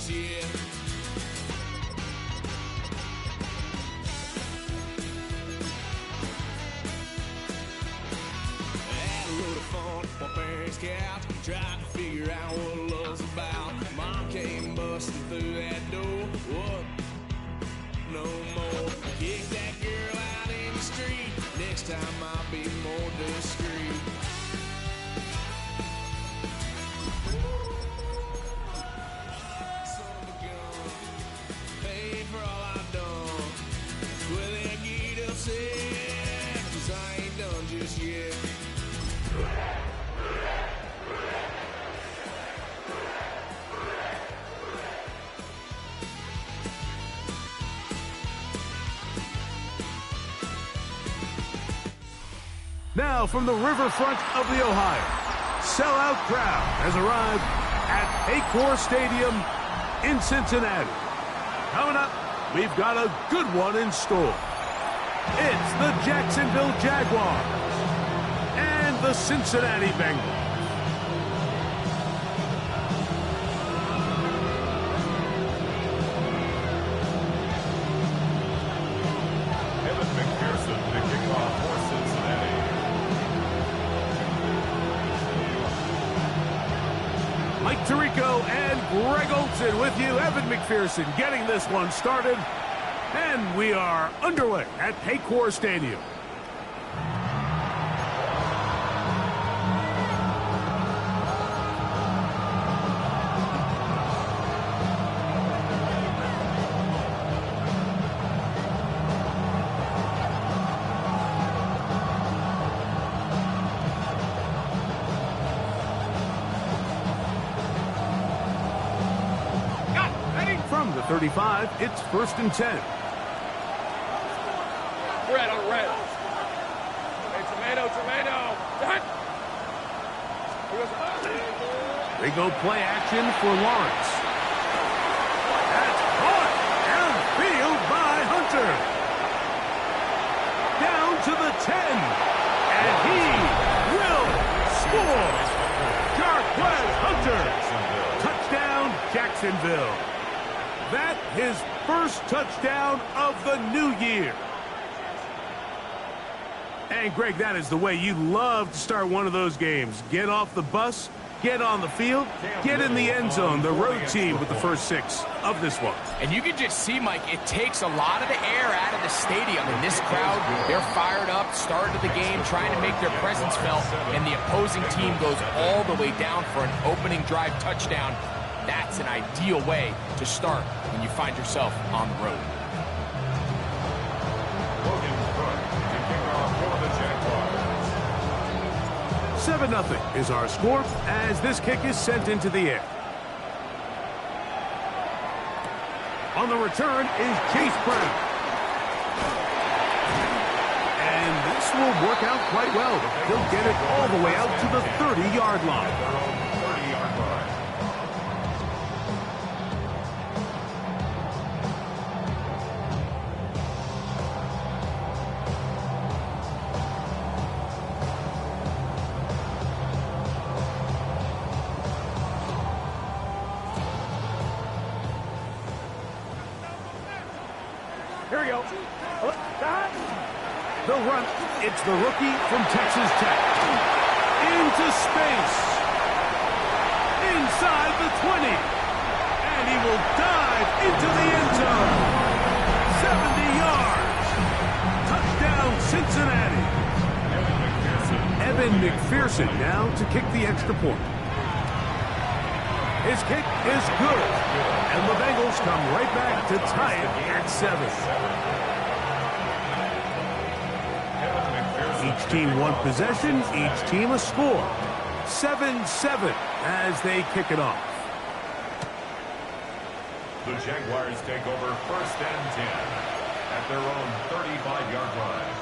just yet. Had a load of fun on my parents' couch, trying to figure out what love's about. Mom came busting through that door. What? No more. Kick that girl out in the street. Next time I'll be more discreet. Son of a gun, paid for all I've done. Well, they get upset, 'cause I ain't done just yet. Now from the riverfront of the Ohio, sellout crowd has arrived at Paycor Stadium in Cincinnati. Coming up, we've got a good one in store. It's the Jacksonville Jaguars and the Cincinnati Bengals. Mike Tirico and Greg Olson with you. Evan McPherson getting this one started. And we are underway at Paycor Stadium. From the 35, it's 1st and 10. Red on red. Hey, tomato. Done. They go play action for Lawrence. That's caught downfield by Hunter. Down to the 10. And he will score. Jarquez Hunter. Touchdown, Jacksonville. That his first touchdown of the new year. And Greg, that is the way you love to start one of those games. Get off the bus, get on the field, get in the end zone. The road team with the first 6 of this one. And you can just see, Mike, it takes a lot of the air out of the stadium. And this crowd, they're fired up, started the game, trying to make their presence felt. And the opposing team goes all the way down for an opening drive touchdown. That's an ideal way to start when you find yourself on the road. 7-0 is our score as this kick is sent into the air. On the return is Chase Brown. And this will work out quite well. He'll get it all the way out to the 30-yard line. Here we go. The run, it's the rookie from Texas Tech. Into space. Inside the 20. And he will dive into the end zone. 70 yards. Touchdown, Cincinnati. Evan McPherson now to kick the extra point. His kick is good. And the Bengals come right back to tie it at 7. Each team one possession, each team a score. 7-7 as they kick it off. The Jaguars take over 1st and 10 at their own 35-yard line.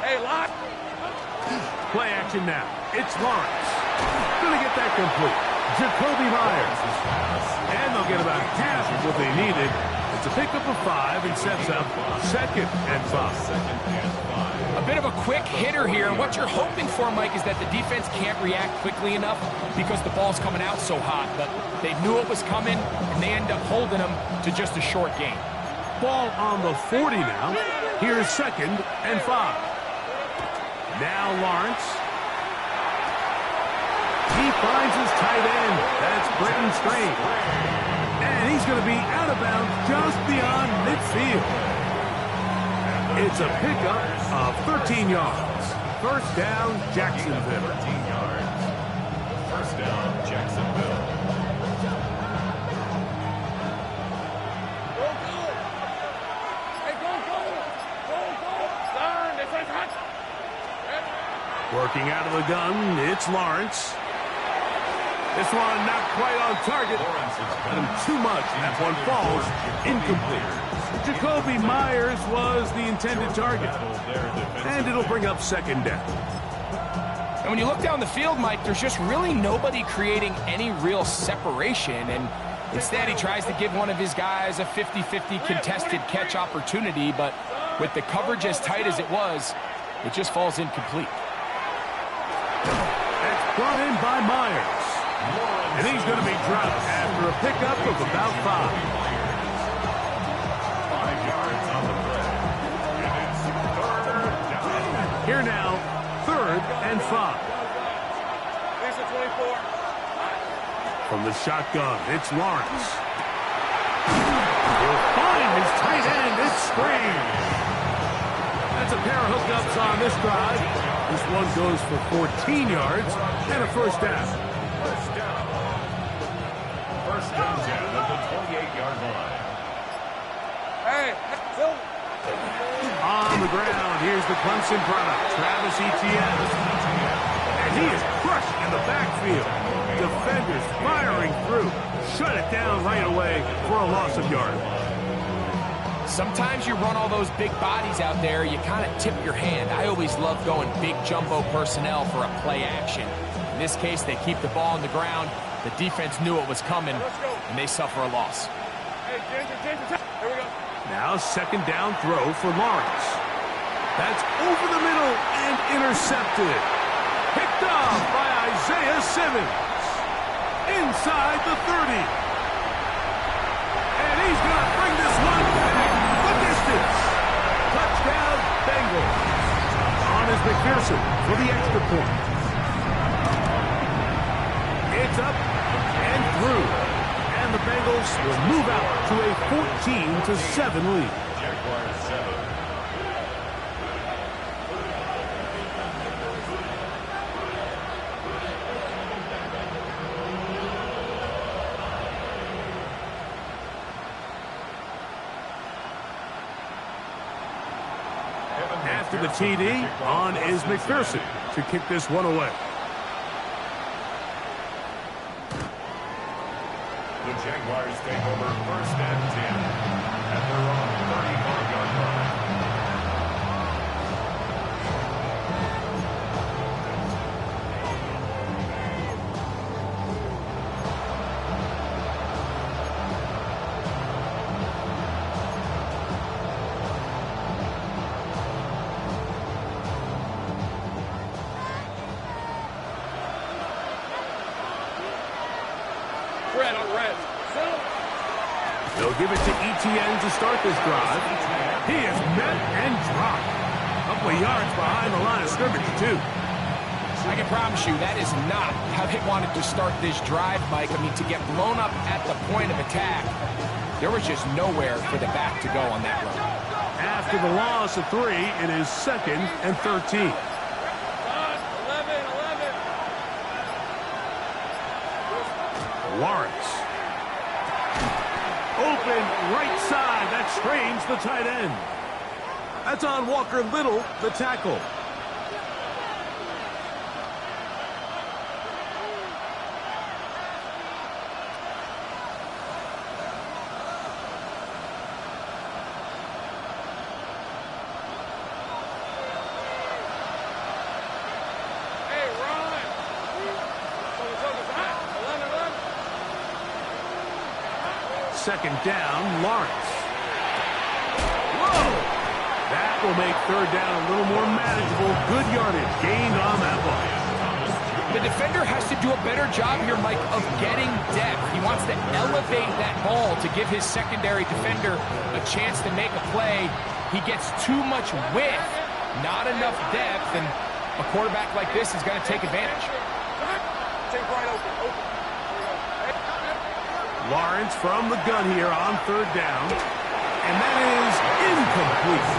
Hey, lock. Play action now. It's Lawrence. Gonna get that complete. Jacoby Myers. And they'll get about half of what they needed. The It's a pickup of 5 and sets up 2nd and 5. A bit of a quick hitter here. What you're hoping for, Mike, is that the defense can't react quickly enough because the ball's coming out so hot. But they knew it was coming, and they end up holding them to just a short gain. Ball on the 40 now. Here's 2nd and 5. Now Lawrence. He finds his tight end. That's Britton Strange. And he's going to be out of bounds just beyond midfield. It's a pickup of 13 yards. First down, Jacksonville. 13 yards. First down, Jacksonville. Working out of the gun, it's Lawrence. This one not quite on target. Too much. That one falls incomplete. Jacoby Myers was the intended target. And it'll bring up 2nd down. And when you look down the field, Mike, there's just really nobody creating any real separation. And instead, he tries to give one of his guys a 50-50 contested catch opportunity. But with the coverage as tight as it was, it just falls incomplete. That's brought in by Myers. And he's going to be dropped after a pickup of about 5. 5 yards on the play. And it's 3rd down. Here now, 3rd and 5. From the shotgun, it's Lawrence. He'll find his tight end. It's Strange. That's a pair of hookups on this drive. This one goes for 14 yards and a first down. First and 10 at the 28-yard line. On the ground, here's the Clemson product, Travis Etienne. And he is crushed in the backfield. Defenders firing through. Shut it down right away for a loss of yard. Sometimes you run all those big bodies out there, you kind of tip your hand. I always love going big jumbo personnel for a play action. In this case, they keep the ball on the ground. The defense knew it was coming, and they suffer a loss. Here we go. Now 2nd down throw for Lawrence. That's over the middle and intercepted. Picked off by Isaiah Simmons. Inside the 30. And he's going to bring this one back the distance. Touchdown, Bengals. On is McPherson for the extra point. It's up and through. And the Bengals will move out to a 14-7 lead. Jaguars 7. After the TD, on is McPherson to kick this one away. The Jaguars take over 1st and 10 at their own 35-yard line. Red on red. They'll give it to Etienne to start this drive. He is met and dropped. A couple of yards behind the line of scrimmage, too. I can promise you that is not how they wanted to start this drive, Mike. I mean, to get blown up at the point of attack, there was just nowhere for the back to go on that run. After the loss of 3, it is 2nd and 13. 11. Lawrence. Open right side. That's Strange, the tight end. That's on Walker Little, the tackle. Hey, Ron. Focus, 11. 2nd down, Lawrence. will make third down a little more manageable. Good yardage gained on that ball. The defender has to do a better job here, Mike, of getting depth. He wants to elevate that ball to give his secondary defender a chance to make a play. He gets too much width, not enough depth, and a quarterback like this is going to take advantage. Take right open. Lawrence from the gun here on third down. And that is incomplete.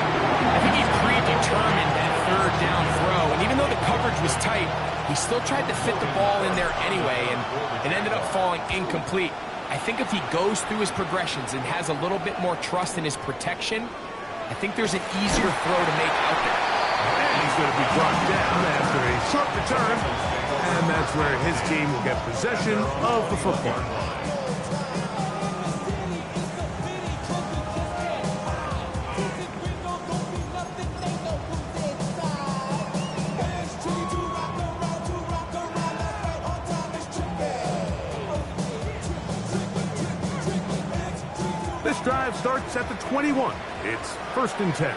I think he predetermined that third down throw, and even though the coverage was tight, he still tried to fit the ball in there anyway, and it ended up falling incomplete. I think if he goes through his progressions and has a little bit more trust in his protection, I think there's an easier throw to make out there. And he's going to be brought down after a sharp return, and that's where his team will get possession of the football. This drive starts at the 21. It's 1st and 10.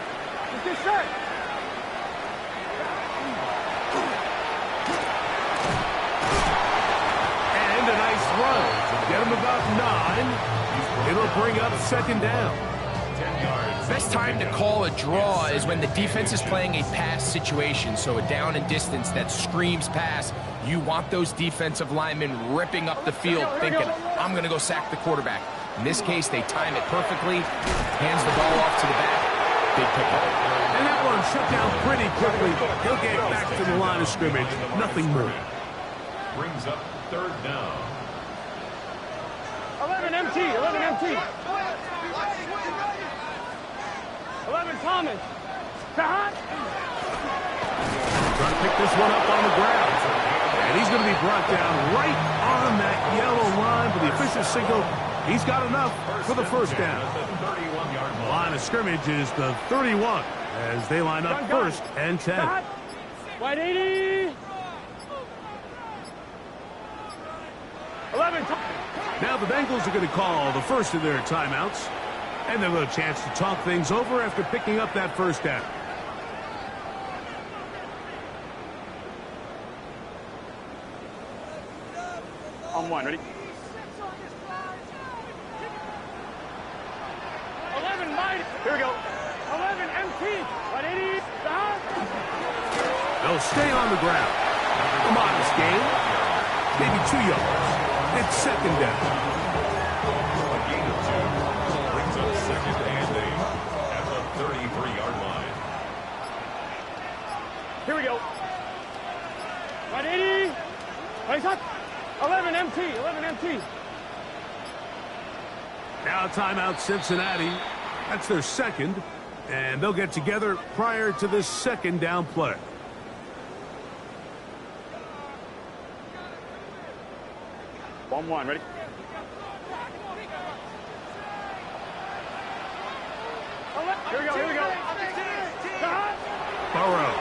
And a nice run. Get him about 9. It'll bring up 2nd down. 10 yards. Best time to call a draw is when the defense is playing a pass situation, so a down and distance that screams pass. You want those defensive linemen ripping up the field thinking, I'm going to go sack the quarterback. In this case, they time it perfectly, hands the ball off to the back, big pickup. And that one shut down pretty quickly. He'll get back to the line of scrimmage. Nothing more. Brings up 3rd down. 11 MT. 11 Thomas. Trying to pick this one up on the ground. And he's going to be brought down right on that yellow line, but the official signal, he's got enough for the 1st down. Line of scrimmage is the 31 as they line up 1st and 10. White 80. 11. Now the Bengals are going to call the first of their timeouts, and they'll have a chance to talk things over after picking up that 1st down. On 1, ready? 11 Mighty. Here we go. 11 MT. 180. They'll stay on the ground. A modest gain. Maybe 2 yards. It's 2nd down. A gain of 2 brings up 2nd and 8 at the 33-yard line. Here we go. 180. Nice up. 11 MT. 11 MT. Now timeout Cincinnati. That's their 2nd, and they'll get together prior to this 2nd down play. One, ready? Here we go. Burrow.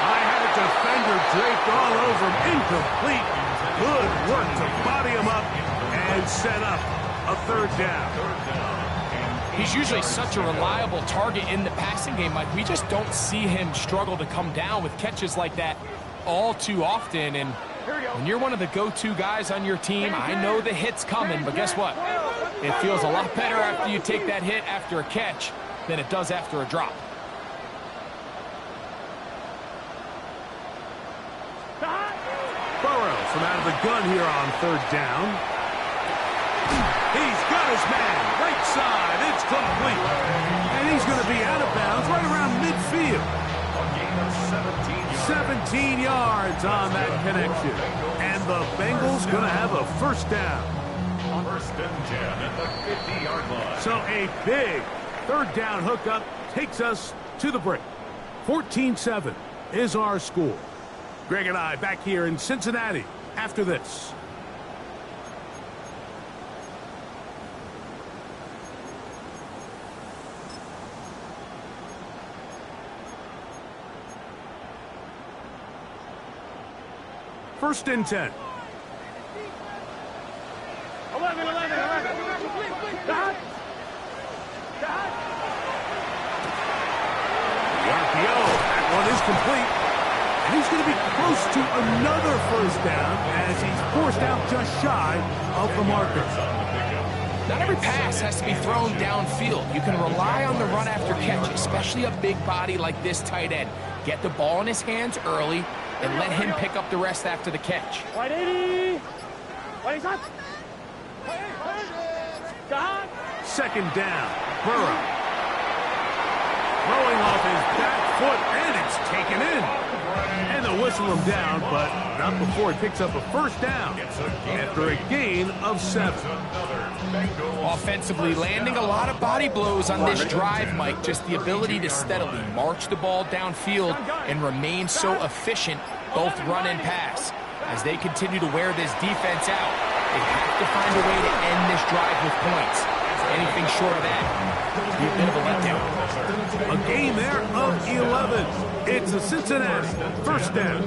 I had a defender draped all over him. Incomplete. Good work to body him up and set up a 3rd down. He's usually such a reliable target in the passing game, Mike. We just don't see him struggle to come down with catches like that all too often. And when you're one of the go-to guys on your team, I know the hit's coming, but guess what? It feels a lot better after you take that hit after a catch than it does after a drop. Burrow from out of the gun here on 3rd down. He's got his man. Right side. It's complete. And he's going to be out of bounds right around midfield. A gain of 17 17 yards. yards on that connection. And the Bengals going to have a 1st down. 1st and 10 at the 50-yard line. So a big 3rd down hookup takes us to the break. 14-7 is our score. Greg and I back here in Cincinnati after this. First and 10. 11. close to another first down as he's forced out just shy of the marker. Not every pass has to be thrown downfield. You can rely on the run after catch, especially a big body like this tight end. Get the ball in his hands early and let him pick up the rest after the catch. 180. 180. Second down, Burrow. Throwing off his back foot, and it's taken in. And they'll whistle him down, but not before he picks up a first down after a gain of 7. Offensively, landing a lot of body blows on this drive, Mike. Just the ability to steadily march the ball downfield and remain so efficient, both run and pass. As they continue to wear this defense out, they have to find a way to end this drive with points. Anything short of that would be a bit of a letdown. A gain there of 11. It's a Cincinnati first down.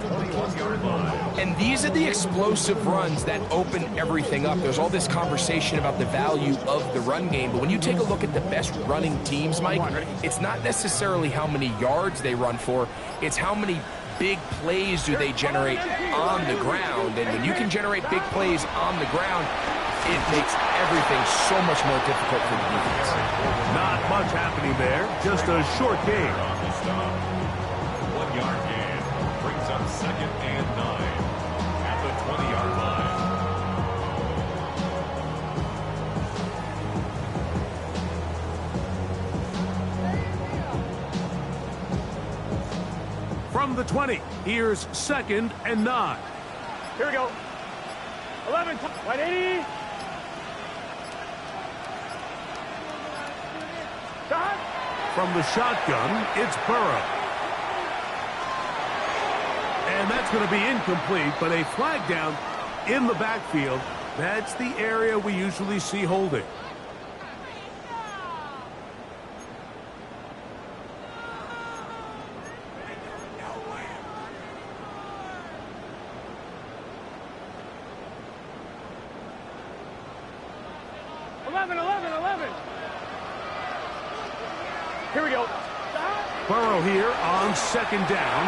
And these are the explosive runs that open everything up. There's all this conversation about the value of the run game, but when you take a look at the best running teams, Mike, it's not necessarily how many yards they run for, it's how many big plays do they generate on the ground. And when you can generate big plays on the ground, it makes everything so much more difficult for the defense. Not much happening there, just a short gain. 1 yard gain brings up 2nd and 9 at the 20-yard line. From the 20, here's 2nd and 9. Here we go. 11. 180. From the shotgun, it's Burrow. And that's going to be incomplete, but a flag down in the backfield. That's the area we usually see holding. Here we go. Burrow here on 2nd down.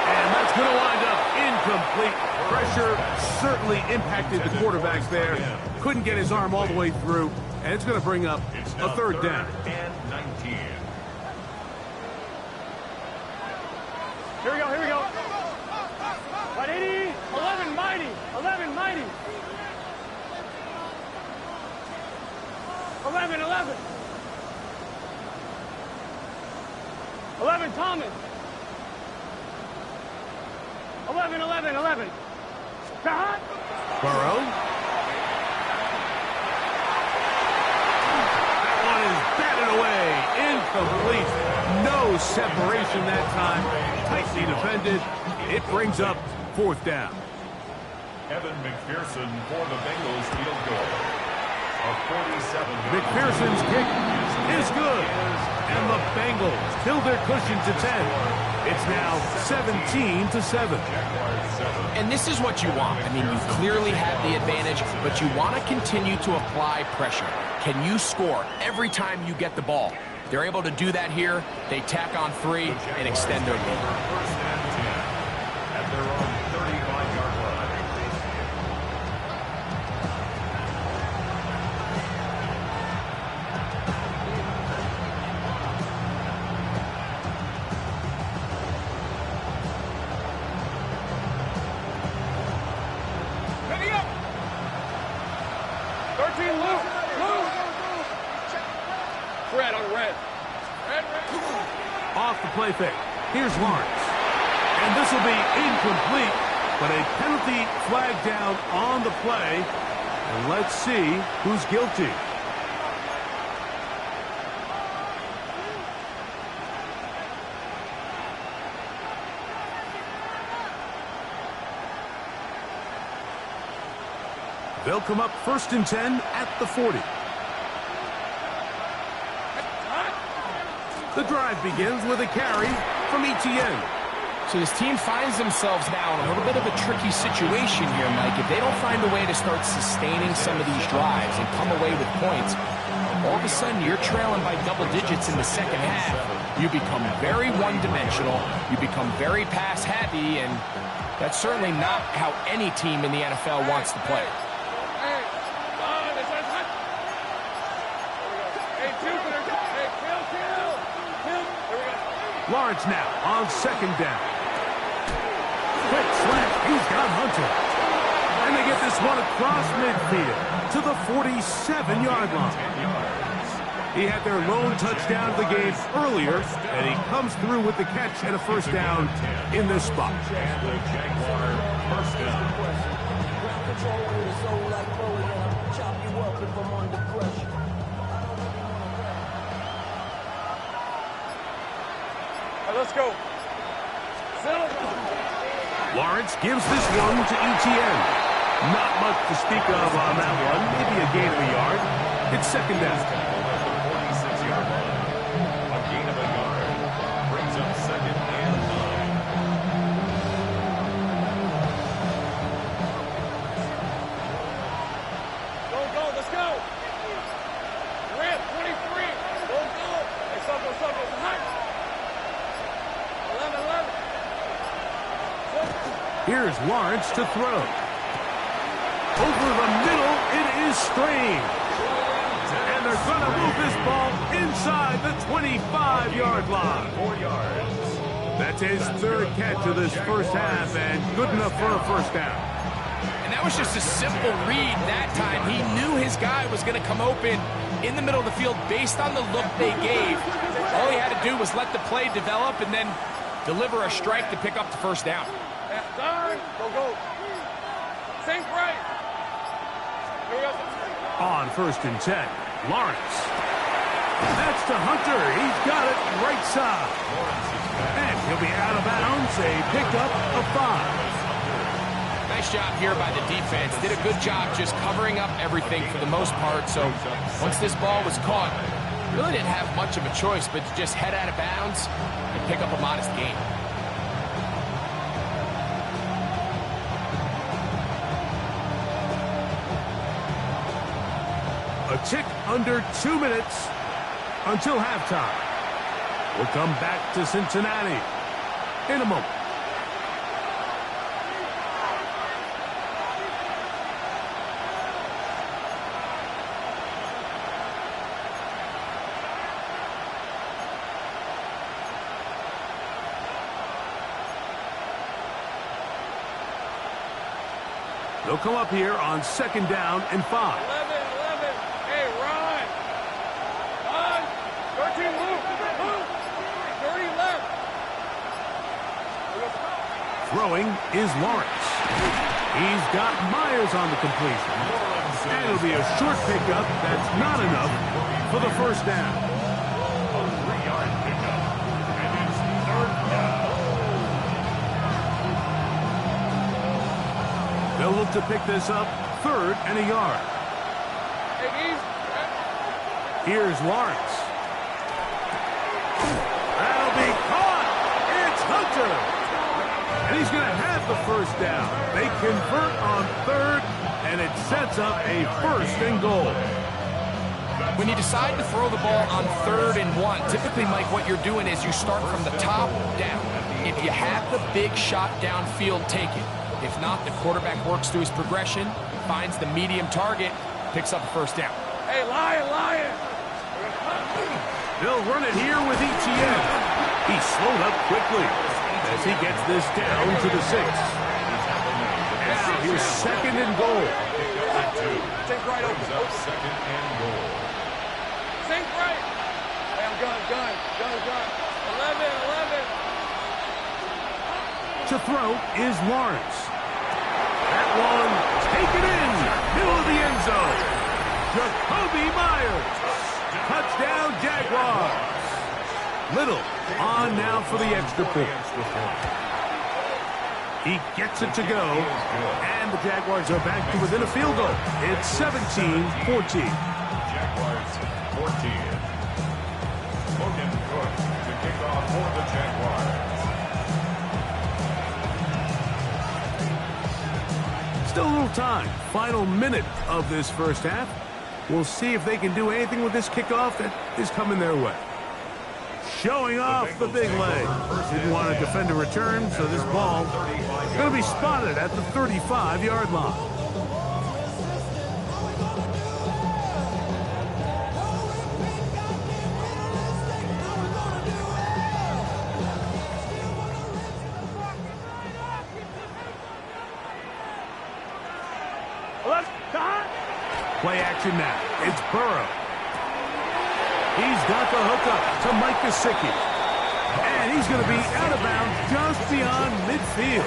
And that's going to wind up incomplete. Pressure certainly impacted the quarterback there. Couldn't get his arm all the way through. And it's going to bring up a 3rd down. And 19. Here we go, here we go. 180. 11 mighty. 11 mighty. 11. 11 Thomas. 11. Burrow. That one is batted away. Incomplete. No separation that time. Tightly defended. It brings up 4th down. Evan McPherson for the Bengals field goal. A 47. McPherson's kick is good. And the Bengals kill their cushion to 10. It's now 17-7. And this is what you want. I mean, you clearly have the advantage, but you want to continue to apply pressure. Can you score every time you get the ball? They're able to do that here. They tack on 3 and extend their lead. First and 10 at their own 35-yard line. Red on red. Off the play fake. Here's Lawrence. And this will be incomplete, but a penalty flag down on the play. And let's see who's guilty. They'll come up 1st and 10 at the 40. The drive begins with a carry from Etienne. So this team finds themselves now in a little bit of a tricky situation here, Mike. If they don't find a way to start sustaining some of these drives and come away with points, all of a sudden you're trailing by double digits in the second half, you become very one-dimensional, you become very pass-happy, and that's certainly not how any team in the NFL wants to play. Lawrence now on second down. Quick slant. He's got Hunter. And they get this one across midfield to the 47-yard line. He had their lone touchdown of the game earlier, and he comes through with the catch and a first down in this spot. Let's go. Lawrence gives this one to ETN. Not much to speak of on that one. Maybe a gain of a yard. It's second down. 46-yard line. A gain of a yard brings up second and 9. Go, let's go. Red, 23. Go. Hey, something. High. 11. Here's Lawrence to throw. Over the middle, it is Strange. And they're going to move this ball inside the 25-yard line. 4 yards. That's his third catch of this first half, and good enough for a first down. And that was just a simple read that time. He knew his guy was going to come open in the middle of the field based on the look they gave. All he had to do was let the play develop and then deliver a strike to pick up the first down. Go. Think right. Here we go. On first and 10, Lawrence. That's to Hunter. He's got it right side. And he'll be out of bounds. A pickup of 5. Nice job here by the defense. Did a good job just covering up everything for the most part. So once this ball was caught, really didn't have much of a choice but to just head out of bounds and pick up a modest gain. A tick under 2 minutes until halftime. We'll come back to Cincinnati in a moment. They'll come up here on second down and 5. 11. Hey, run. 13, move. 30 left. Throwing is Lawrence. He's got Myers on the completion. And it'll be a short pickup that's not enough for the first down. A 3-yard pickup. And it's third down. They'll look to pick this up third and a yard. Here's Lawrence. That'll be caught. It's Hunter. And he's going to have the first down. They convert on third, and it sets up a first and goal. When you decide to throw the ball on 3rd and 1, typically, Mike, what you're doing is you start from the top down. If you have the big shot downfield, take it. If not, the quarterback works through his progression, finds the medium target, picks up the first down. Hey, Lion. They'll run it here with ETN. He's slowed up quickly as he gets this down to the 6. Now here's second and goal. Think right open. Second and goal. Think right. Hey, I'm gun. 11. To throw is Lawrence. That one taken in, middle of the end zone. Jacoby Myers. Touchdown, Jaguars. Little on now for the extra point. He gets it to go, and the Jaguars are back to within a field goal. It's 17-14. Jaguars 14. Logan Cook to kick off for the Jaguars. Still a little time. Final minute of this first half. We'll see if they can do anything with this kickoff that is coming their way. Showing off the big leg. Didn't want to defend a return, so this ball is going to be spotted at the 35-yard line. Play action now. It's Burrow. He's got the hook up to Mike Gesicki. And he's going to be out of bounds just beyond midfield.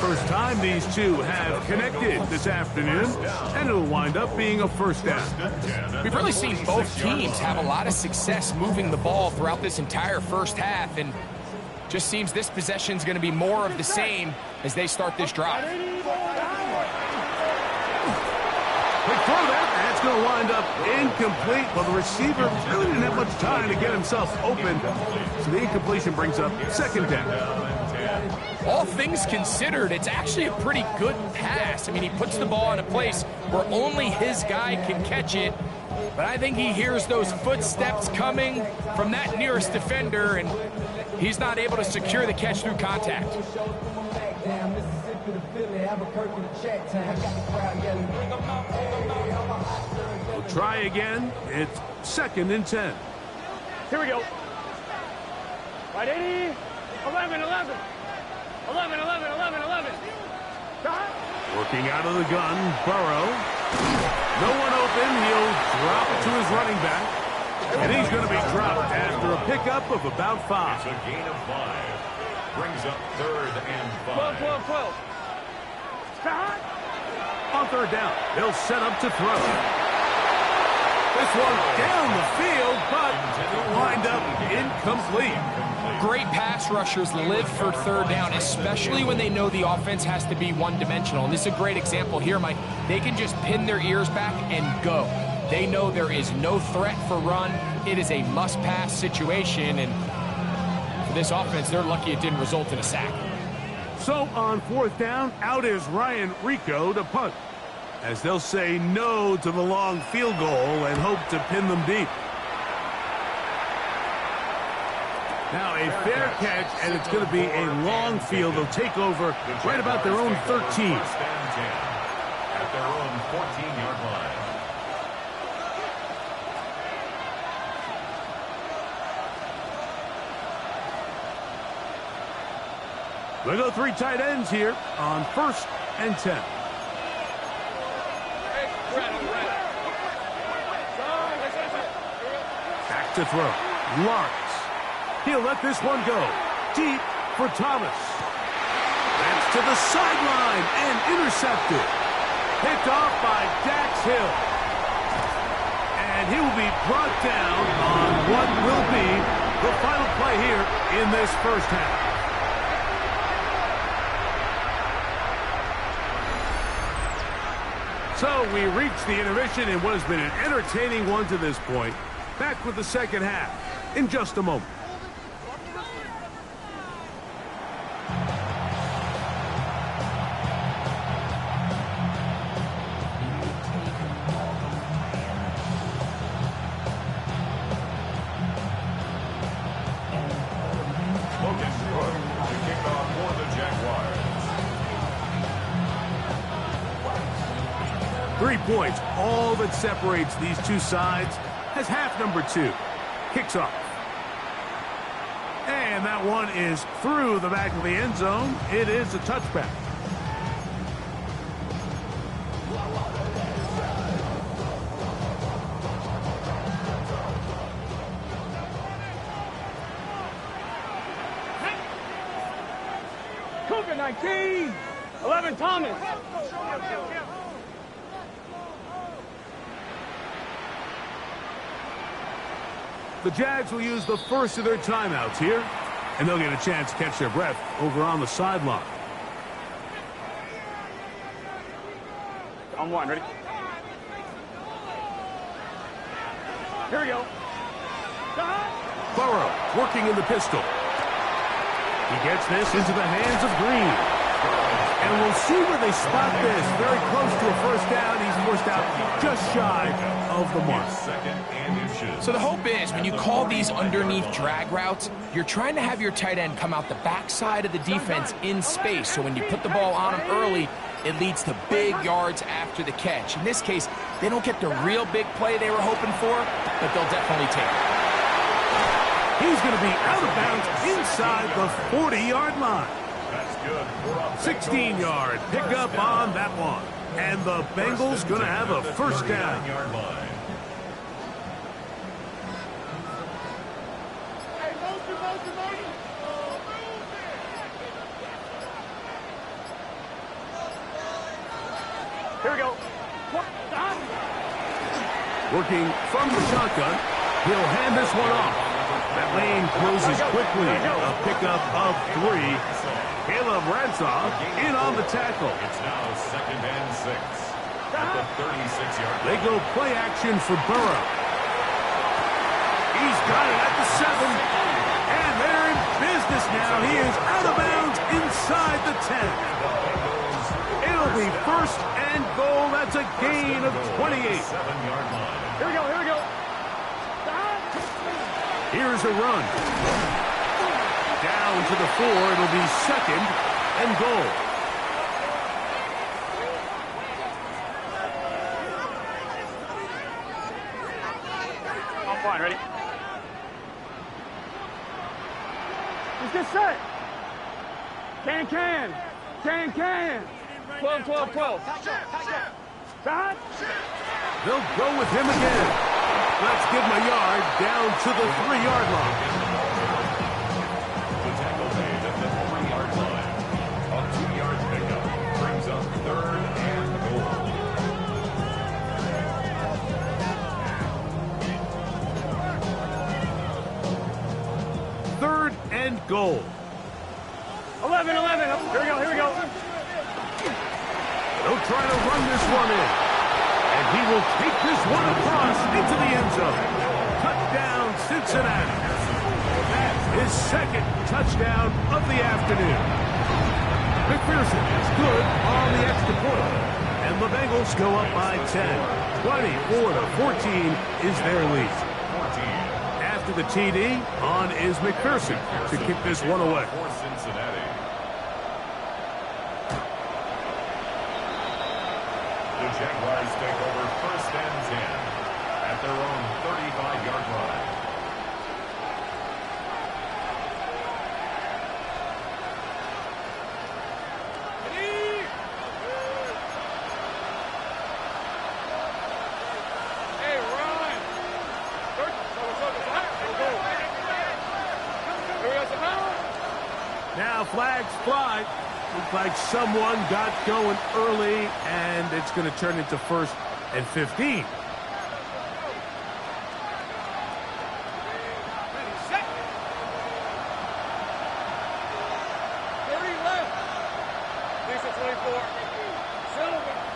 First time these two have connected this afternoon, and it'll wind up being a first down. We've really seen both teams have a lot of success moving the ball throughout this entire first half, and just seems this possession's going to be more of the same as they start this drive. Quick throw there, and it's going to wind up incomplete. Well, the receiver really didn't have much time to get himself open, so the incompletion brings up second down. All things considered, it's actually a pretty good pass. I mean, he puts the ball in a place where only his guy can catch it, but I think he hears those footsteps coming from that nearest defender, and he's not able to secure the catch through contact. We'll try again. It's 2nd and 10. Here we go. Right, 80, 11, 11. 11, 11, 11, 11. Working out of the gun, Burrow. No one open. He'll drop it to his running back. And he's going to be dropped after a pickup of about 5. It's a gain of 5. Brings up 3rd and 5. 12, 12. On 3rd down, they'll set up to throw. This one down the field, but it'll wind up incomplete. Great pass rushers live for 3rd down, especially when they know the offense has to be one-dimensional. And this is a great example here, Mike. They can just pin their ears back and go. They know there is no threat for run. It is a must-pass situation, and for this offense, they're lucky it didn't result in a sack. So on 4th down, out is Ryan Rico to punt, as they'll say no to the long field goal and hope to pin them deep. Now a fair catch, and it's going to be a long field. They'll take over right about their own 13. At their own 14-yard line. We'll go 3 tight ends here on 1st and 10. Back to throw. Lawrence. He'll let this one go. Deep for Thomas. That's to the sideline and intercepted. Picked off by Dax Hill. And he will be brought down on what will be the final play here in this first half. So we reach the intermission in what has been an entertaining one to this point. Back with the second half in just a moment. Logan Brooks to kick off for the Jaguars. 3 points, all that separates these two sides, as half number 2 kicks off. And that one is through the back of the end zone. It is a touchback. Cougar 19, 11 Thomas. The Jags will use the first of their timeouts here, and they'll get a chance to catch their breath over on the sideline. On 1, ready? Here we go. Burrow working in the pistol. He gets this into the hands of Green. And we'll see where they spot this. Very close to a first down. He's forced out just shy of the mark. Second and inches. So the hope is when you call these underneath drag routes, you're trying to have your tight end come out the backside of the defense in space. So when you put the ball on him early, it leads to big yards after the catch. In this case, they don't get the real big play they were hoping for, but they'll definitely take it. He's going to be out of bounds inside the 40-yard line. That's good. 16-yard pickup on that one. And the Bengals going to have a first down. Yard line. Here we go. Working from the shotgun, he'll hand this one off. That lane closes quickly. A pickup of 3. Caleb Ransaw in on the tackle. It's now second and 6 at the 36-yard line. They go play action for Burrow. He's got it at the 7. And they're in business now. He is out of bounds inside the 10. It'll be first and goal. That's a gain of 28. 7-yard line. Here we go, here we go. Here's a run. Down to the 4. It'll be second and goal. I'm fine, ready? Let's get set. Can. 12. Back. They'll go with him again. Let's give him a yard down to the 3-yard line. The tackle made at the 3-yard line. A 2-yard pickup brings up third and goal. Third and goal. 11. Here we go. They'll try to run this one in. And he will take this one across into the end zone. Touchdown, Cincinnati. That's his second touchdown of the afternoon. McPherson is good on the extra point. And the Bengals go up by 10. 24-14 is their lead. 14. After the TD, on is McPherson to kick this one away. For Cincinnati. The Jaguars take over first and 10 at their own 35-yard line. Hey, run. Here we go, Now flags fly. Looks like someone got going early, and it's going to turn into first and 15.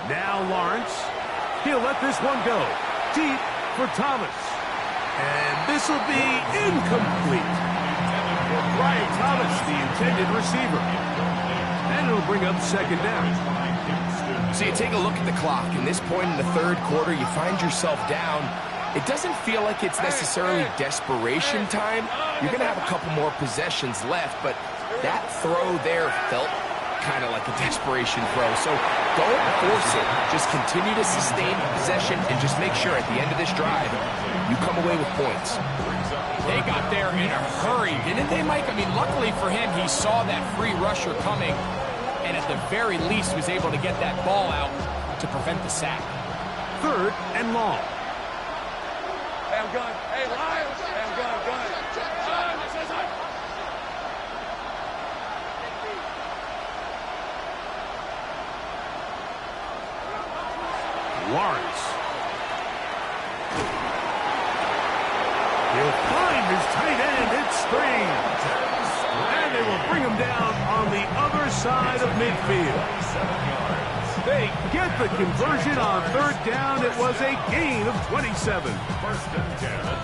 Now Lawrence. He'll let this one go. Deep for Thomas. And this will be incomplete. Brian Thomas, the intended receiver. And it'll bring up second down. So you take a look at the clock. In this point in the third quarter, you find yourself down. It doesn't feel like it's necessarily desperation time. You're going to have a couple more possessions left, but that throw there felt kind of like a desperation throw. So don't force it. Just continue to sustain possession and just make sure at the end of this drive, you come away with points. They got there in a hurry, didn't they, Mike? I mean, luckily for him, he saw that free rusher coming, and at the very least was able to get that ball out to prevent the sack. Third and long. Hey, I'm gun. Hey, Lyles. Hey, I'm gun. Lawrence. He'll find his tight end. It's Strange. And they will bring him down on the other side of midfield. They get the conversion on third down. It was a gain of 27.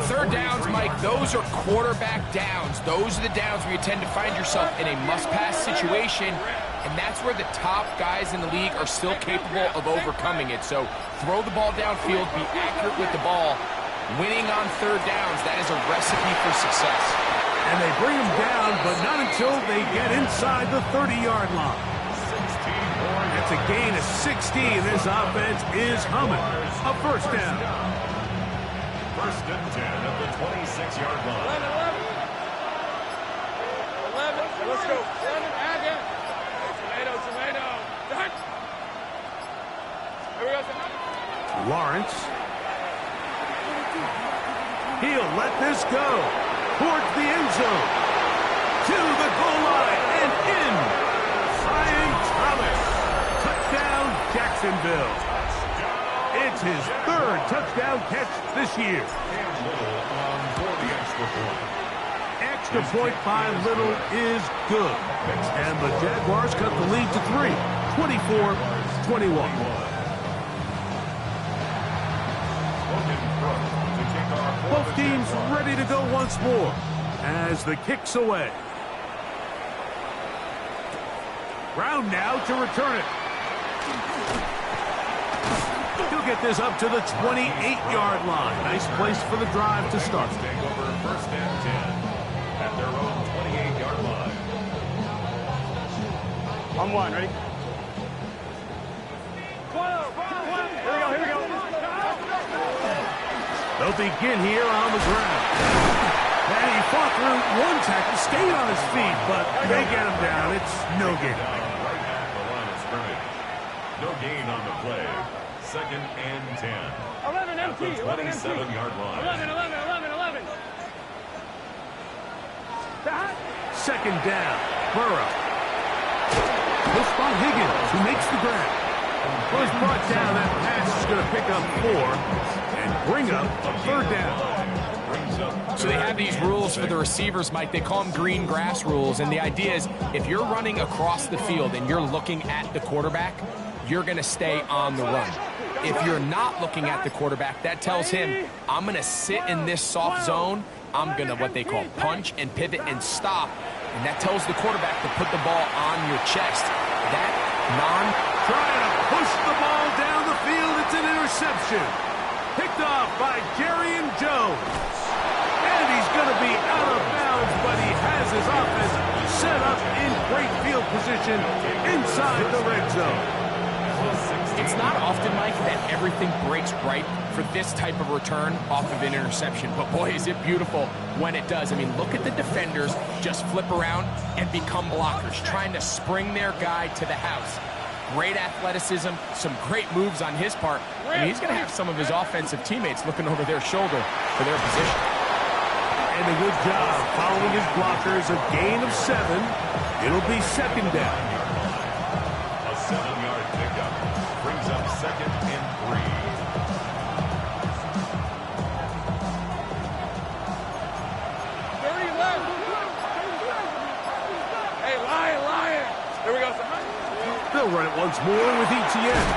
Third downs, Mike, those are quarterback downs. Those are the downs where you tend to find yourself in a must-pass situation. And that's where the top guys in the league are still capable of overcoming it. So throw the ball downfield, be accurate with the ball. Winning on third downs, that is a recipe for success. And they bring him down, but not until they get inside the 30-yard line. That's a gain of 16. This offense is humming. A first down. First and 10 at the 26-yard line. 11. Let's go. 11. Add it. Tomato. Here we go. Lawrence. He'll let this go towards the end zone. To the goal line and in. Brian Thomas. Touchdown, Jacksonville. It's his third touchdown catch this year. And Little for the extra point. Extra point by Little is good. And the Jaguars cut the lead to 3, 24-21. Both teams ready to go once more as the kick's away. Brown now to return it. He'll get this up to the 28-yard line. Nice place for the drive to start. Take over first and 10 at their own 28-yard line. On one, ready? Here we go. They'll begin here on the ground. And he fought through one tackle, stayed on his feet, but they get him down. It's no gain. Right at the line of scrimmage. No gain on the play. Second and 10. 11 at the MT. 27-yard line. 11. Second down. Burrow. He'll spot Higgins, who makes the grab. Well, he's brought down. That pass is going to pick up 4 and bring up a third down. So they have these rules for the receivers, Mike. They call them green grass rules. And the idea is if you're running across the field and you're looking at the quarterback, you're going to stay on the run. If you're not looking at the quarterback, that tells him, I'm going to sit in this soft zone. I'm going to what they call punch and pivot and stop. And that tells the quarterback to put the ball on your chest. Trying to push the ball down the field. It's an interception. Picked off by Jerry Jones. And he's going to be out of bounds, but he has his offense set up in great field position inside the red zone. It's not often, Mike, that everything breaks right for this type of return off of an interception. But boy, is it beautiful when it does. I mean, look at the defenders just flip around and become blockers, trying to spring their guy to the house. Great athleticism, some great moves on his part. I mean, he's going to have some of his offensive teammates looking over their shoulder for their position. And a good job following his blockers. A gain of 7. It'll be second down. A 7-yard pickup brings up second and 3. Here we go. They'll run it once more with ETN.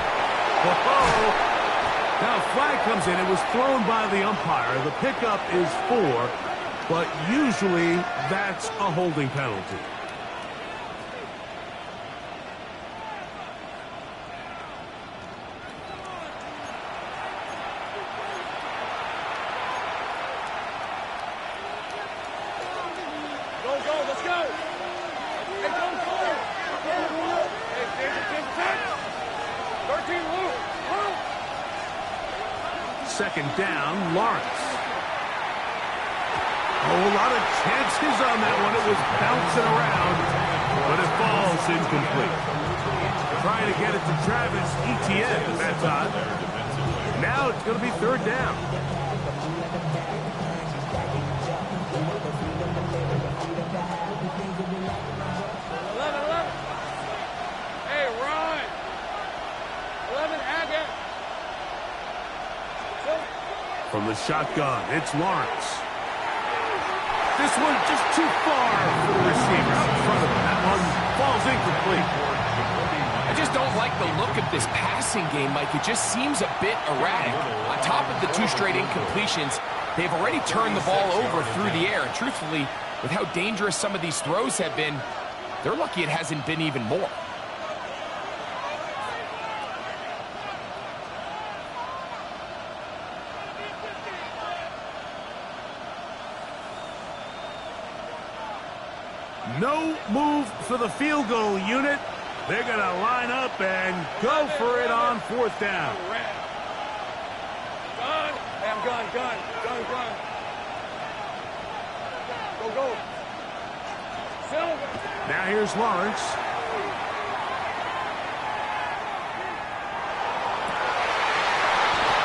Now a flag comes in. It was thrown by the umpire. The pickup is 4, but usually that's a holding penalty. Go, let's go. Hey, go. Hey, 13, Luke. Second down, Lawrence. A lot of chances on that one. It was bouncing around, but it falls incomplete. Trying to get it to Travis Etienne that time. Now it's going to be third down. From the shotgun, it's Lawrence. This one just too far for the receiver out in front of him. That one falls incomplete. I just don't like the look of this passing game, Mike. It just seems a bit erratic. On top of the 2 straight incompletions, they've already turned the ball over through the air. And truthfully, with how dangerous some of these throws have been, they're lucky it hasn't been even more. No move for the field goal unit. They're going to line up and go for it on 4th down. Gun. Go. Silver. Now here's Lawrence.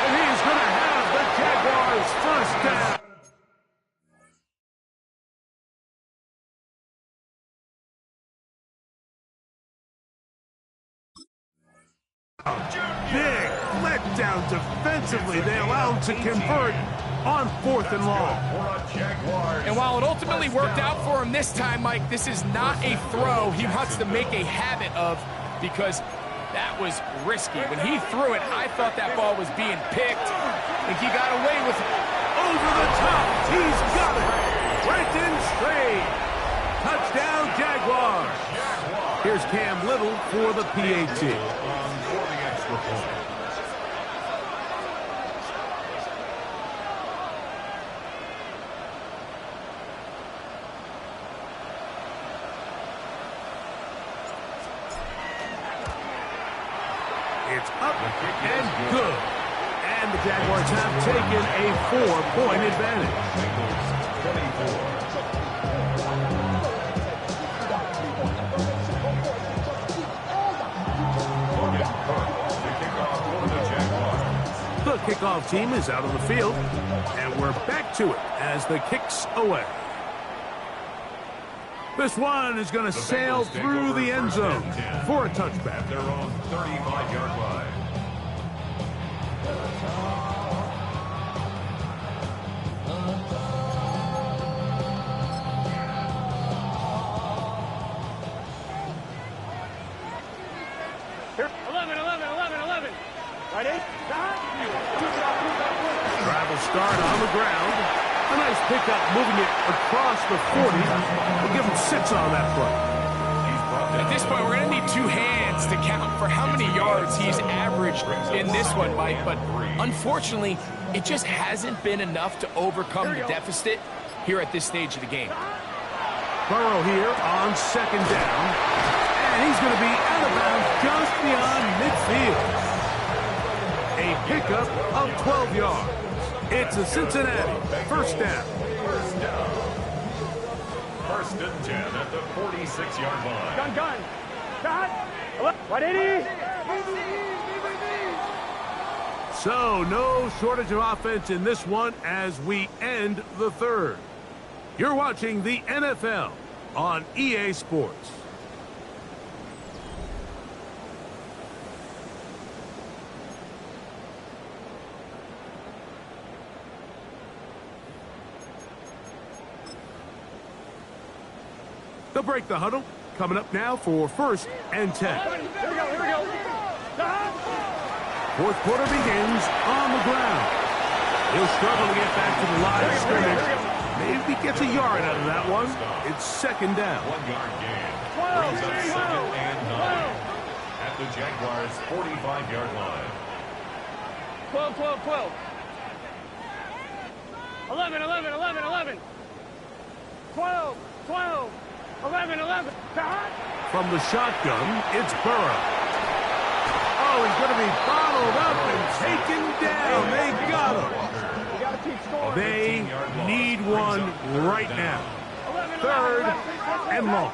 And he's going to have the Jaguars' 1st down. Big letdown defensively. They allowed to convert on 4th and long. And while it ultimately worked out for him this time, Mike, this is not a throw he wants to make a habit of, because that was risky. When he threw it, I thought that ball was being picked. I think he got away with it. Over the top. He's got it. Brenton straight. Touchdown, Jaguars. Here's Cam Little for the PAT. It's up and good. And the Jaguars have taken a 4-point advantage. 24. The kickoff team is out on the field, and we're back to it as the kick's away. This one is going to sail through the end zone for a touchback. Their own 35-yard line. Here, 11. Right in. Travel start on the ground. A nice pickup moving it across the 40. We'll give him 6 on that play. At this point, we're going to need 2 hands to count for how many yards he's averaged in this one, Mike. But unfortunately, it just hasn't been enough to overcome the deficit here at this stage of the game. Burrow here on 2nd down. And he's going to be out of bounds just beyond midfield. A pickup of 12 yards. It's a Cincinnati 1st down. 1st and 10 at the 46-yard line. Gun. Right 80. So no shortage of offense in this one as we end the 3rd. You're watching the NFL on EA Sports. They'll break the huddle. Coming up now for 1st and 10. Here we go. 4th quarter begins on the ground. He'll struggle to get back to the line of scrimmage. Maybe gets a yard out of that one. It's 2nd down. 1-yard gain. Brings up 2nd and 9 at the Jaguars' 45-yard line. 12. 11. 12. 11. From the shotgun, it's Burrow. Oh, he's going to be bottled up and taken down. They got him. They need one right now. 3rd and long.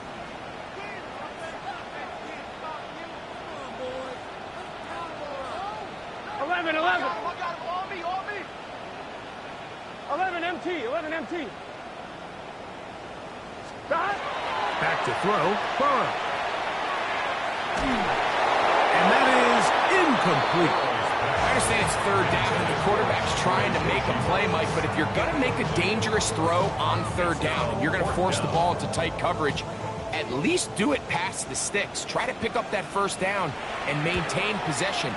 Eleven MT. Back to throw, Burrow. And that is incomplete. I understand it's 3rd down and the quarterback's trying to make a play, Mike, but if you're going to make a dangerous throw on 3rd down and you're going to force the ball into tight coverage, at least do it past the sticks. Try to pick up that 1st down and maintain possession.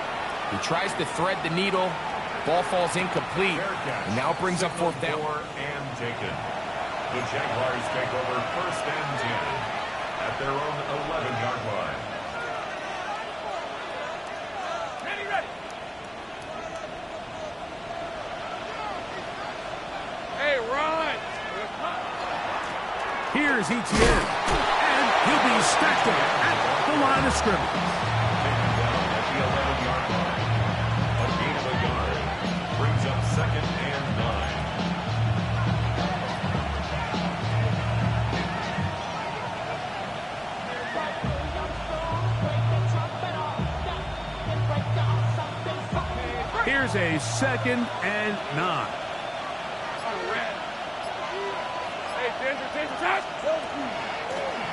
He tries to thread the needle. Ball falls incomplete, and now brings up 4th down. And taken. The Jaguars take over 1st and 10 at their own 11-yard line. Ready. Hey, run. Here's ETN. And he'll be stacked up at the line of scrimmage. Taken down at the 11-yard line. A gain of a yard. Brings up 2nd and 9. Here's a 2nd and 9.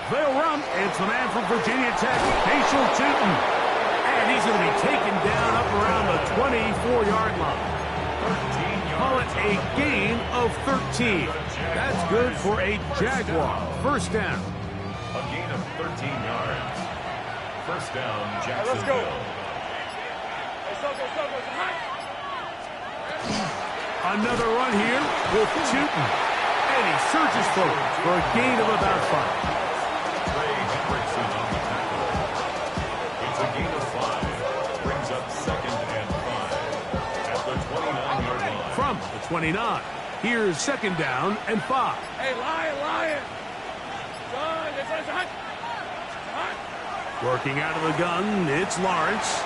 They'll run. It's the man from Virginia Tech, Facial Tootin. And he's going to be taken down up around the 24-yard line. Call it a gain of 13. That's good for a Jaguar. First down. A gain of 13 yards. First down, Jacksonville. Let's go. Another run here with Tootin. And he surges forward for a gain of about 5. Trey Hendrickson on the tackle. It's a gain of 5. Brings up 2nd and 5 at the 29-yard line. From the 29. Here's 2nd down and 5. Hey, Lion. Son, this is hot. Working out of the gun, it's Lawrence.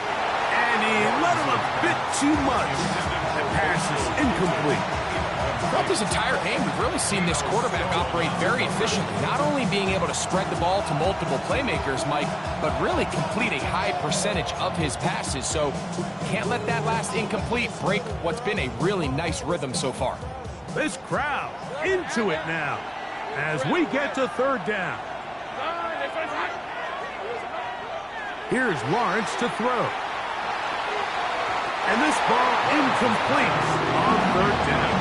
And he let him a bit too much. The pass is incomplete. Throughout this entire game, we've really seen this quarterback operate very efficiently, not only being able to spread the ball to multiple playmakers, Mike, but really complete a high percentage of his passes. So can't let that last incomplete break what's been a really nice rhythm so far. This crowd into it now as we get to 3rd down. Here's Lawrence to throw. And this ball incomplete on 3rd down.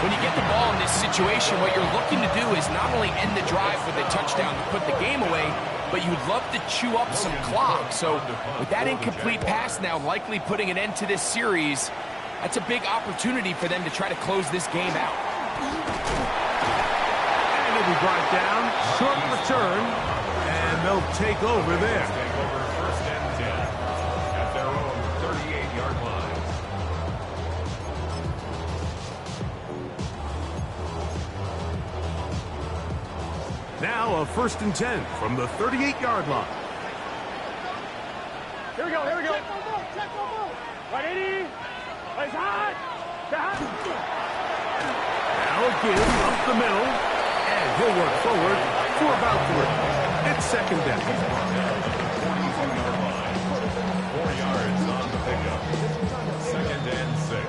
When you get the ball in this situation, what you're looking to do is not only end the drive with a touchdown to put the game away, but you'd love to chew up some clock. So with that incomplete pass now likely putting an end to this series, that's a big opportunity for them to try to close this game out. And he'll be brought down, short return, and they'll take over there. Take over 1st and 10 at their own 38-yard line. Now a 1st and 10 from the 38-yard line. Here we go. Right, 80. It's hot. Now again up the middle, and he'll work forward for about 3. It's 2nd down. 42-yard line. 4 yards on the pickup. 2nd and 6.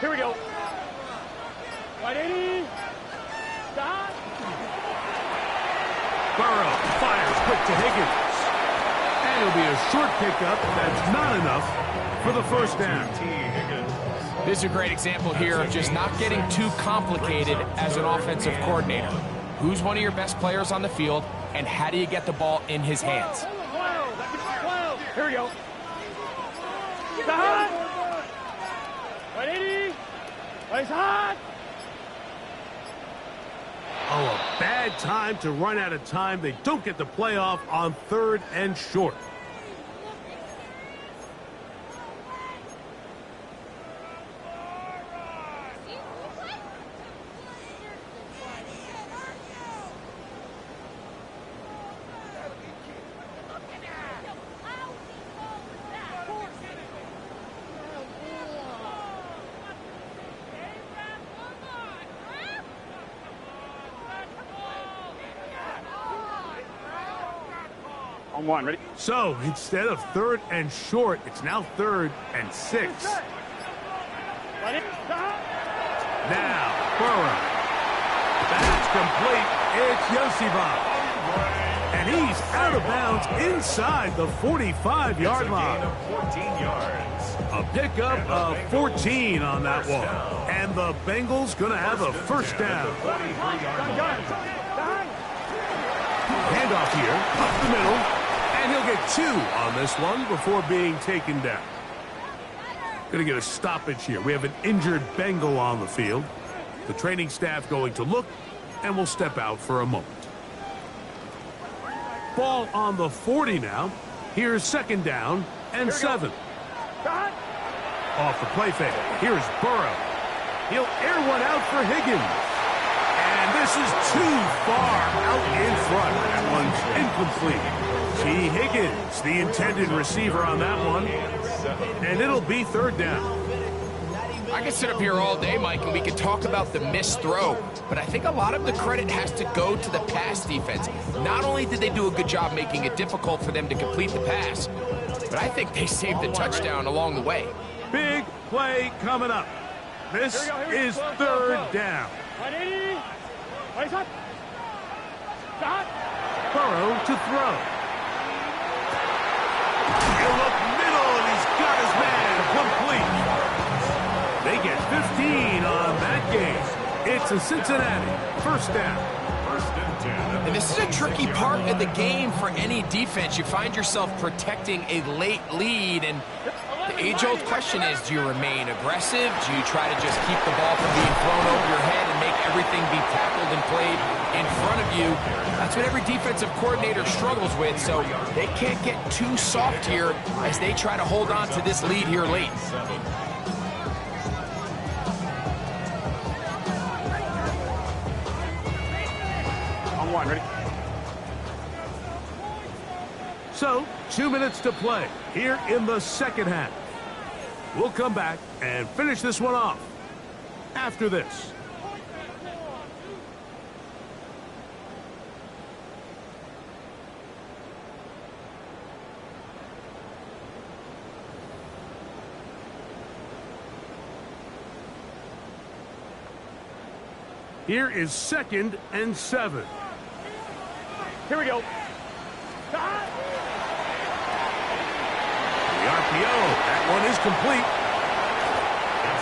Here we go. Right, 80. Stop. Burrow fires quick to Higgins. And it'll be a short pickup. That's not enough for the 1st down. This is a great example here of just not getting too complicated as an offensive coordinator. Who's one of your best players on the field, and how do you get the ball in his hands? Here we go. Stop. Right, 80. It's hot. Oh, a bad time to run out of time. They don't get the playoff on 3rd and short. On 1, ready? So instead of 3rd and short, it's now 3rd and 6. Now, Burrow. That's complete. It's Yosibov. And he's out of bounds inside the 45-yard line. 14 yards. A pickup of 14 on that one. And the Bengals going to have a 1st down. Handoff here, up the middle. And he'll get 2 on this one before being taken down. Going to get a stoppage here. We have an injured Bengal on the field. The training staff going to look, and will step out for a moment. Ball on the 40 now. Here's second down and 7. Off the play fake. Here's Burrow. He'll air one out for Higgins. And this is too far out in front. That one's incomplete. T. Higgins, the intended receiver on that one. And it'll be third down. I could sit up here all day, Mike, and we could talk about the missed throw, but I think a lot of the credit has to go to the pass defense. Not only did they do a good job making it difficult for them to complete the pass, but I think they saved the touchdown along the way. Big play coming up. This is third down. Burrow to throw. He'll look middle, and he's got his man complete. They get 15 on that game. It's a Cincinnati first down. First and 10. And this is a tricky part of the game for any defense. You find yourself protecting a late lead, and the age-old question is, do you remain aggressive? Do you try to just keep the ball from being thrown over your head and make everything be tackled and played in front of you? That's what every defensive coordinator struggles with, so they can't get too soft here as they try to hold on to this lead here late. On one, ready? So, 2 minutes to play here in the second half. We'll come back and finish this one off after this. Here is second and 7. Here we go. The RPO, that one is complete.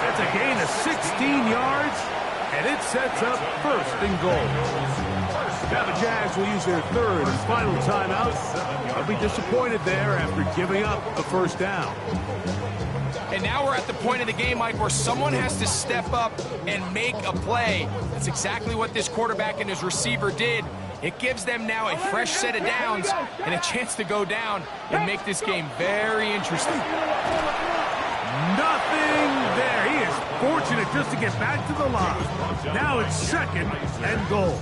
That's a gain of 16 yards, and it sets up first and goal. Now the Jags will use their third and final timeout. They'll be disappointed there after giving up a first down. And now we're at the point of the game, Mike, where someone has to step up and make a play. That's exactly what this quarterback and his receiver did. It gives them now a fresh set of downs and a chance to go down and make this game very interesting. Nothing there. He is fortunate just to get back to the line. Now it's second and goal.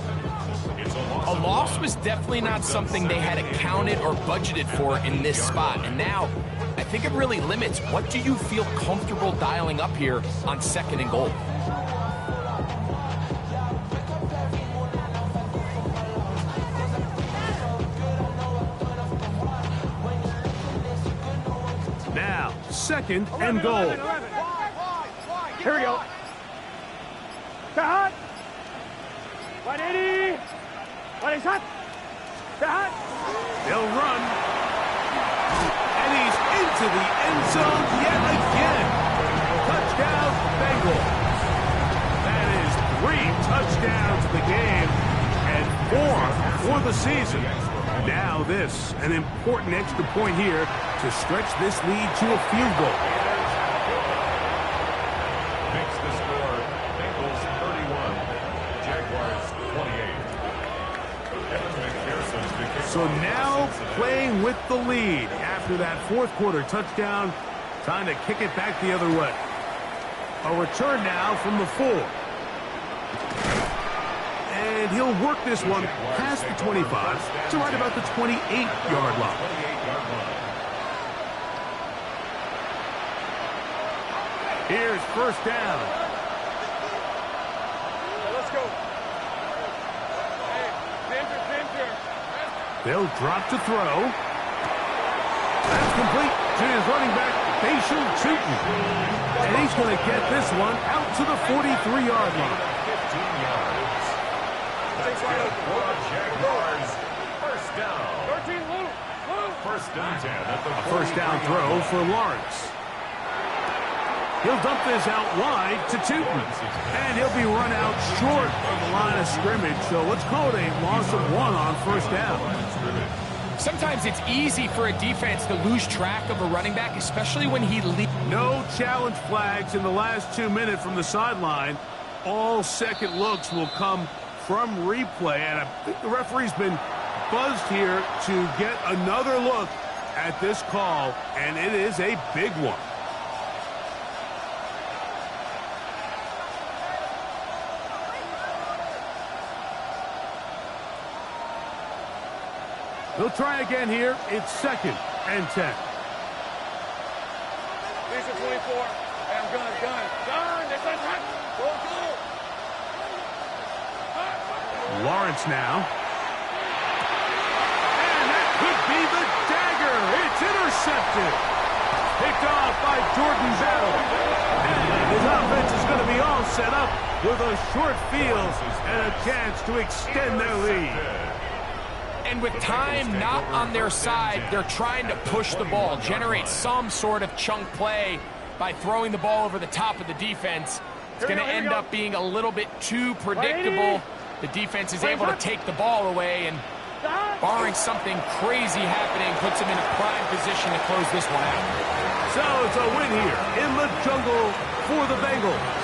A loss was definitely not something they had accounted or budgeted for in this spot. And now, I think it really limits what do you feel comfortable dialing up here on second and goal. Now, second and goal. Here we go. Cut. 180. 180. Cut. They'll run. And he's into the end zone yet again. Touchdown, Bengals. That is 3 touchdowns in the game and 4 for the season. Now this, an important extra point here to stretch this lead to a field goal. Makes the score Bengals 31, Jaguars 28. So now playing with the lead after that fourth quarter touchdown, trying to kick it back the other way. A return now from the 4. And he'll work this one past the 25 to right about the 28-yard line. Here's first down. Let's go. Hey, center. They'll drop to throw. That's complete to his running back, Facial Tootin. And he's going to get this one out to the 43-yard line. 15 yards. That's good for Jaguars. First down. 13, move. First and 10 at the First down throw for Lawrence. He'll dump this out wide to Tootin. And he'll be run out short of the line of scrimmage. So let's call it a loss of 1 on first down. Sometimes it's easy for a defense to lose track of a running back, especially when he leads. No challenge flags in the last 2 minutes from the sideline. All second looks will come from replay, and I think the referee's been buzzed here to get another look at this call, and it is a big one. They'll try again here. It's 2nd and 10. These are 24. Hey, I'm gun. This is hot. Go. Lawrence now. And that could be the dagger. It's intercepted. Picked off by Jordan Battle. And his offense is going to be all set up with a short field and a chance to extend their lead. And with time not on their side, they're trying to push the ball, generate some sort of chunk play by throwing the ball over the top of the defense. It's going to end up being a little bit too predictable. The defense is able to take the ball away, and barring something crazy happening, puts them in a prime position to close this one out. So it's a win here in the jungle for the Bengals.